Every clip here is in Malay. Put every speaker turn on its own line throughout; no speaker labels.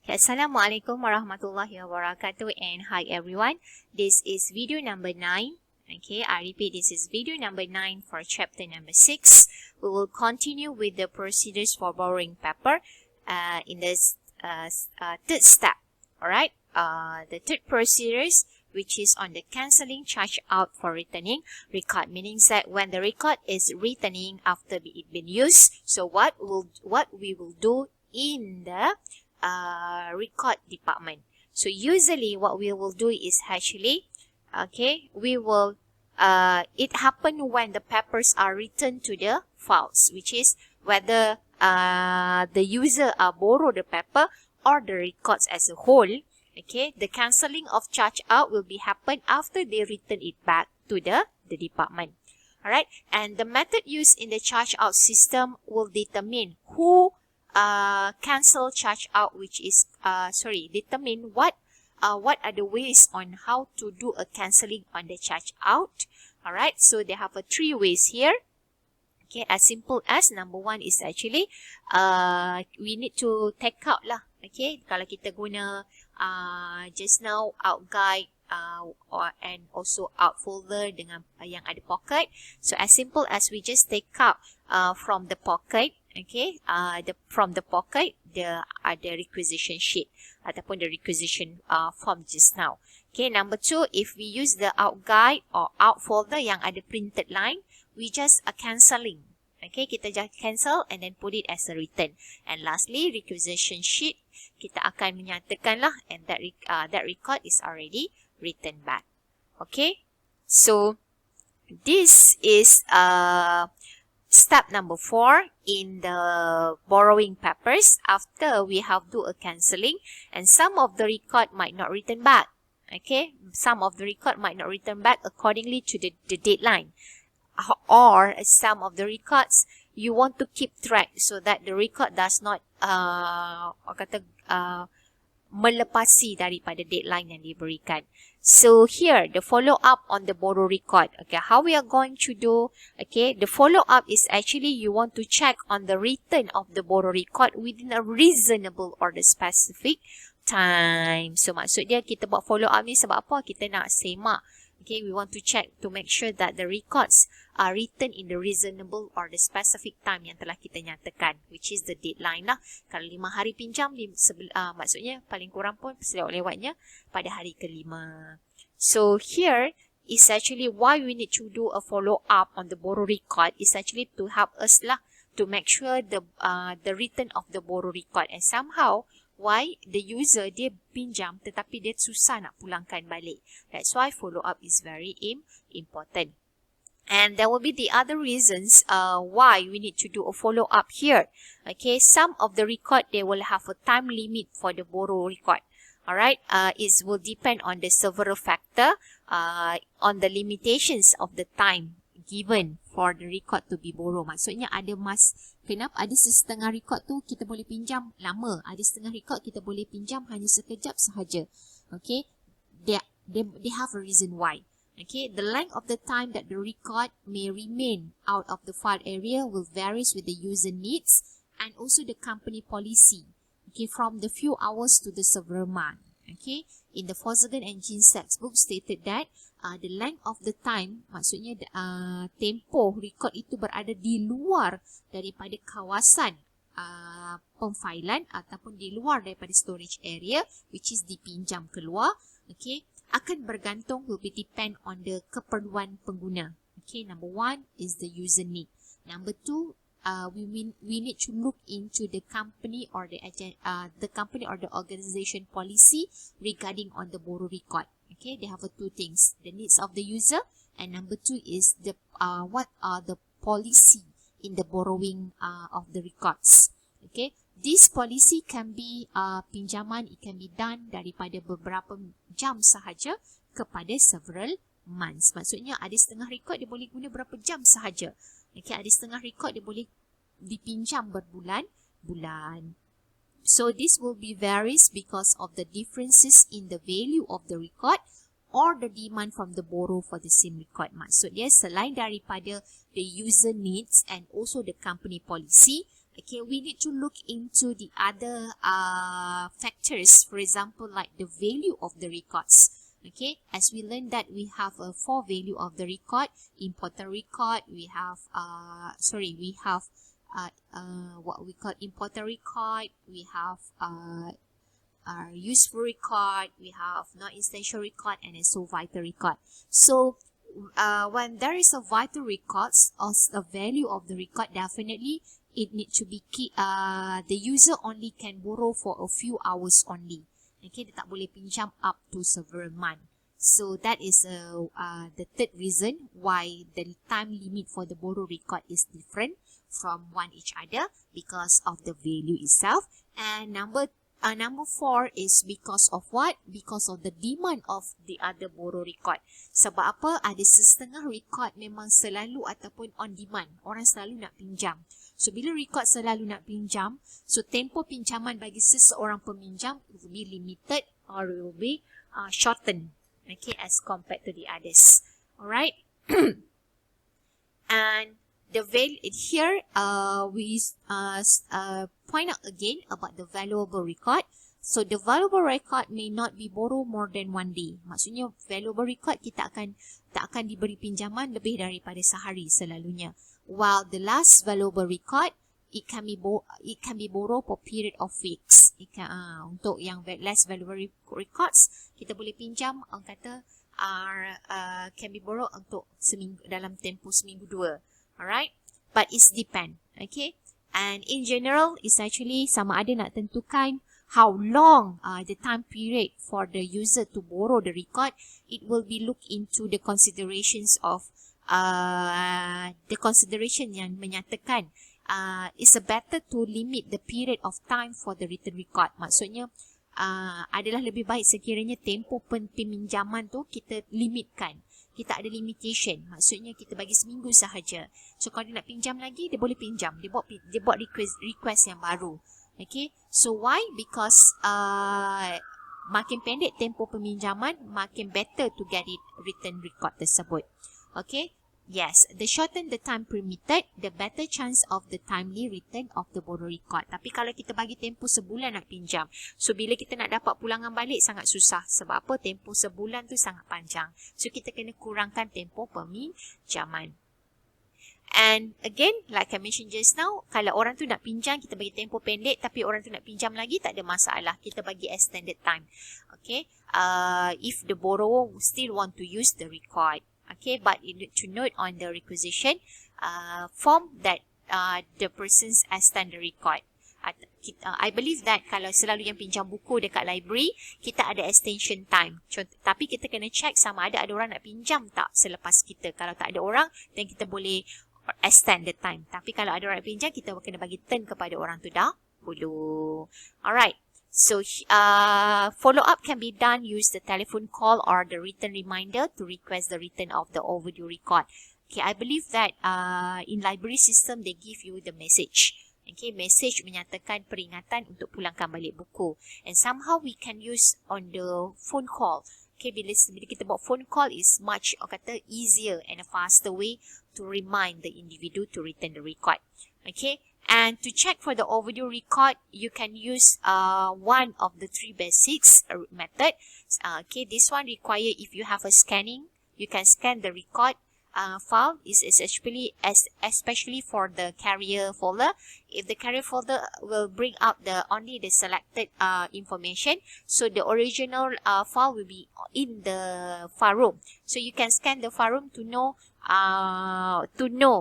Okay, Assalamualaikum warahmatullahi wabarakatuh and hi everyone. This is video number 9. Okay, I repeat, this is video number 9 for chapter number 6. We will continue with the procedures for borrowing paper in this third step. Alright, the third procedures, which is on the cancelling charge out for returning record, meaning that when the record is returning after it been used, so what we will do in the record department. So usually what we will do is actually, okay, we will it happen when the papers are returned to the files, which is whether the user borrow the paper or the records as a whole. Okay, the cancelling of charge out will be happen after they return it back to the department. Alright, and the method used in the charge out system will determine who cancel charge out, which is determine what are the ways on how to do a cancelling on the charge out. Alright, so they have 3 ways here. Okay, as simple as number 1 is actually we need to take out lah. Okay, kalau kita guna just now out guide and also out folder dengan yang ada pocket. So as simple as we just take out from the pocket. Okay, from the pocket the requisition sheet ataupun the requisition form just now. Okay, number 2, if we use the out guide or out folder yang ada printed line, we just cancelling. Okay, kita just cancel and then put it as a return. And lastly, requisition sheet, kita akan menyatakan lah, and that record is already written back. Okay, so this is step number 4 in the borrowing papers after we have do a cancelling, and some of the record might not return back. Okay, some of the record might not return back accordingly to the deadline, or some of the records you want to keep track so that the record does not melepasi daripada deadline yang diberikan. So here, the follow-up on the borrow record. Okay, how we are going to do? Okay, the follow-up is actually you want to check on the return of the borrow record within a reasonable or the specific time. So maksud dia kita buat follow-up ni sebab apa? Kita nak semak. Okay, we want to check to make sure that the records are written in the reasonable or the specific time yang telah kita nyatakan, which is the deadline lah. Kalau 5 hari pinjam, maksudnya paling kurang pun selewat-lewatnya pada hari ke-5. So here is actually why we need to do a follow-up on the borrow record is actually to help us lah to make sure the return of the borrow record, and somehow why the user dia pinjam tetapi dia susah nak pulangkan balik. That's why follow-up is very important. And there will be the other reasons why we need to do a follow-up here. Okay, some of the record, they will have a time limit for the borrow record. Alright, it will depend on the several factor, on the limitations of the time given for the record to be borrow. Maksudnya kenapa ada setengah record tu kita boleh pinjam lama, ada setengah record kita boleh pinjam hanya sekejap sahaja. Okay, they have a reason why. Okay, the length of the time that the record may remain out of the file area will varies with the user needs and also the company policy. Okay, from the few hours to the several months. Okay, in the Fosegen and Ginn textbook stated that the length of the time, maksudnya tempoh record itu berada di luar daripada kawasan pemfailan ataupun di luar daripada storage area, which is dipinjam keluar. Okay, akan bergantung, will be depend on the keperluan pengguna. Okay, number 1 is the user need. Number 2, we need to look into the company or the company or the organization policy regarding on the borrow record. Okay, they have 2 things: the needs of the user, and number 2 is the what are the policy in the borrowing of the records. Okay, this policy can be pinjaman, it can be done daripada beberapa jam sahaja kepada several months. Maksudnya ada setengah record dia boleh guna berapa jam sahaja. Okay, ada setengah record dia boleh dipinjam berbulan-bulan. So this will be varies because of the differences in the value of the record or the demand from the borrower for the same record. Maksud dia selain daripada the user needs and also the company policy, okay, we need to look into the other factors, for example, like the value of the records. Okay, as we learned that we have a 4 value of the record: important record, we have what we call important record, we have useful record, we have non-essential record, and also vital record. So when there is a vital records or a value of the record, definitely it need to be the user only can borrow for a few hours only. Okay, dia tak boleh pinjam up to several months. So that is the third reason why the time limit for the borrow record is different from one each other, because of the value itself. And number 4 is because of what? Because of the demand of the other borrow record. Sebab apa? Ada setengah record memang selalu ataupun on demand. Orang selalu nak pinjam. So bila record selalu nak pinjam, so tempoh pinjaman bagi seseorang peminjam will be limited or will be shortened, okay, as compared to the others. Alright. And the value here, we point out again about the valuable record. So the valuable record may not be borrowed more than 1 day. Maksudnya valuable record kita tak akan diberi pinjaman lebih daripada sehari selalunya. While the last valuable record, it can be borrowed for period of weeks. Untuk yang less valuable records, kita boleh pinjam, orang kata can be borrowed untuk dalam tempoh seminggu 2. Alright, but it's depend. Okay, and in general, it's actually sama ada nak tentukan how long the time period for the user to borrow the record. It will be looked into the considerations of the consideration yang menyatakan it's better to limit the period of time for the written record. Maksudnya adalah lebih baik sekiranya tempoh peminjaman tu kita limitkan. Kita ada limitation. Maksudnya kita bagi seminggu sahaja. So kalau dia nak pinjam lagi, dia boleh pinjam. Dia buat request yang baru. Okay. So why? Because makin pendek tempoh peminjaman, makin better to get it written record tersebut. Okay. Yes, the shorten the time permitted, the better chance of the timely return of the borrow record. Tapi kalau kita bagi tempoh sebulan nak pinjam, so bila kita nak dapat pulangan balik sangat susah. Sebab apa? Tempoh sebulan tu sangat panjang. So kita kena kurangkan tempoh peminjaman. And again, like I mentioned just now, kalau orang tu nak pinjam, kita bagi tempoh pendek, tapi orang tu nak pinjam lagi, tak ada masalah. Kita bagi extended time. Okay, if the borrower still want to use the record. Okay, but you need to note on the requisition form that the person's extend the record. I believe that kalau selalu yang pinjam buku dekat library, kita ada extension time. Tapi kita kena check sama ada orang nak pinjam tak selepas kita. Kalau tak ada orang, then kita boleh extend the time. Tapi kalau ada orang nak pinjam, kita kena bagi turn kepada orang tu dahulu. Alright. So, follow-up can be done, use the telephone call or the written reminder to request the return of the overdue record. Okay, I believe that in library system, they give you the message. Okay, message menyatakan peringatan untuk pulangkan balik buku. And somehow we can use on the phone call. Okay, bila kita buat phone call is much, kata, easier and a faster way to remind the individual to return the record. Okay. And to check for the overdue record, you can use one of the 3 basics method. Okay, this one require if you have a scanning, you can scan the record file. Is especially for the carrier folder. If the carrier folder will bring up only the selected information, so the original file will be in the file room. So you can scan the file room to know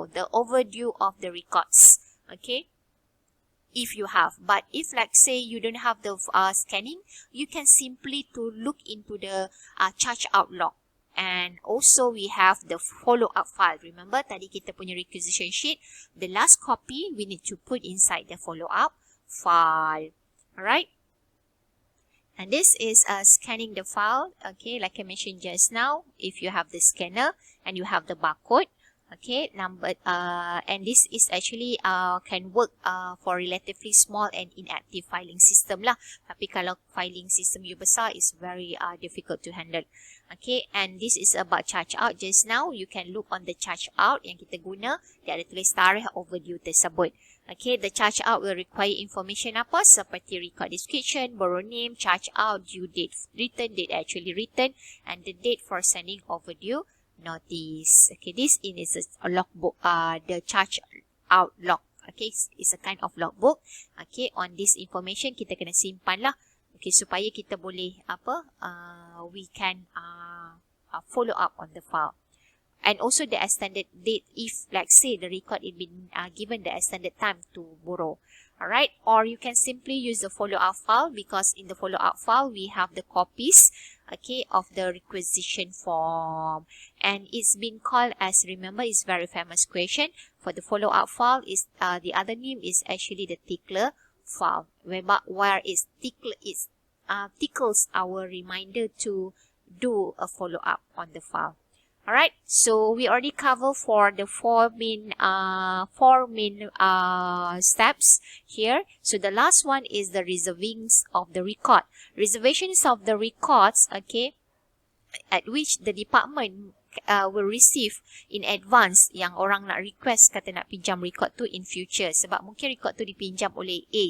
the overdue of the records. Okay, if you have. But if, like, say you don't have the scanning, you can simply to look into the charge out log. And also we have the follow-up file. Remember tadi kita punya requisition sheet, the last copy we need to put inside the follow-up file. Alright. And this is scanning the file. Okay, like I mentioned just now, if you have the scanner and you have the barcode. Okay, and this is actually can work for relatively small and inactive filing system lah. Tapi kalau filing system you besar, is very difficult to handle. Okay, and this is about charge out. Just now, you can look on the charge out yang kita guna. Dia ada tulis tarikh overdue tersebut. Okay, the charge out will require information apa? Seperti record description, borrow name, charge out, due date written, date actually written, and the date for sending overdue notice. Okay, this is a logbook, the charge out log. Okay, it's a kind of logbook. Okay, on this information kita kena simpan lah. Okay, supaya kita boleh we can follow up on the file. And also the extended date if, like say, the record is been given the extended time to borrow. Alright, or you can simply use the follow-up file, because in the follow-up file we have the copies, okay, of the requisition form. And it's been called as, remember, it's very famous question. For the follow-up file, is the other name is actually the tickler file, where it's tickles our reminder to do a follow-up on the file. Alright, so we already covered for the four main steps here. So the last one is the reservings of the record. Reservations of the records, okay, at which the department will receive in advance yang orang nak request kata nak pinjam record tu in future. Sebab mungkin record tu dipinjam oleh A,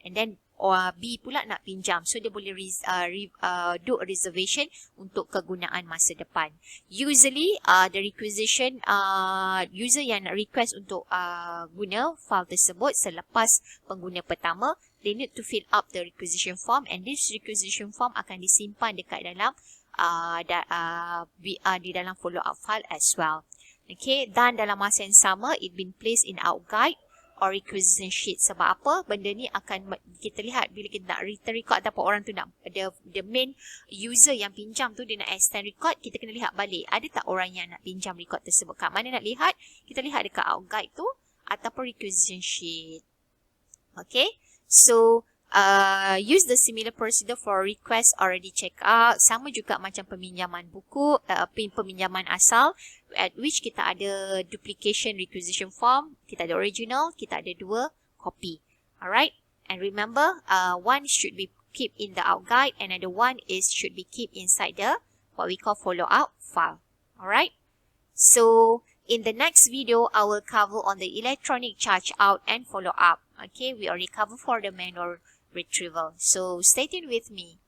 and then B pula nak pinjam. So dia boleh do a reservation untuk kegunaan masa depan. Usually the requisition user yang nak request untuk guna file tersebut selepas pengguna pertama, they need to fill up the requisition form, and this requisition form akan disimpan dekat dalam di dalam follow up file as well. Okay, dan dalam masa yang sama it been placed in our guide or requisition sheet. Sebab apa? Benda ni akan kita lihat bila kita nak return record ataupun orang tu nak, the main user yang pinjam tu dia nak extend record, kita kena lihat balik ada tak orang yang nak pinjam record tersebut. Kat mana nak lihat? Kita lihat dekat out guide tu ataupun requisition sheet. Okay, so use the similar procedure for request already check out. Sama juga macam peminjaman buku, peminjaman asal, at which kita ada duplication requisition form, kita ada original, kita ada dua copy. Alright, and remember, one should be keep in the out guide, and another one should be keep inside the what we call follow up file. Alright, so in the next video I will cover on the electronic charge out and follow up. Okay, we already covered for the manual retrieval, so stay tuned with me.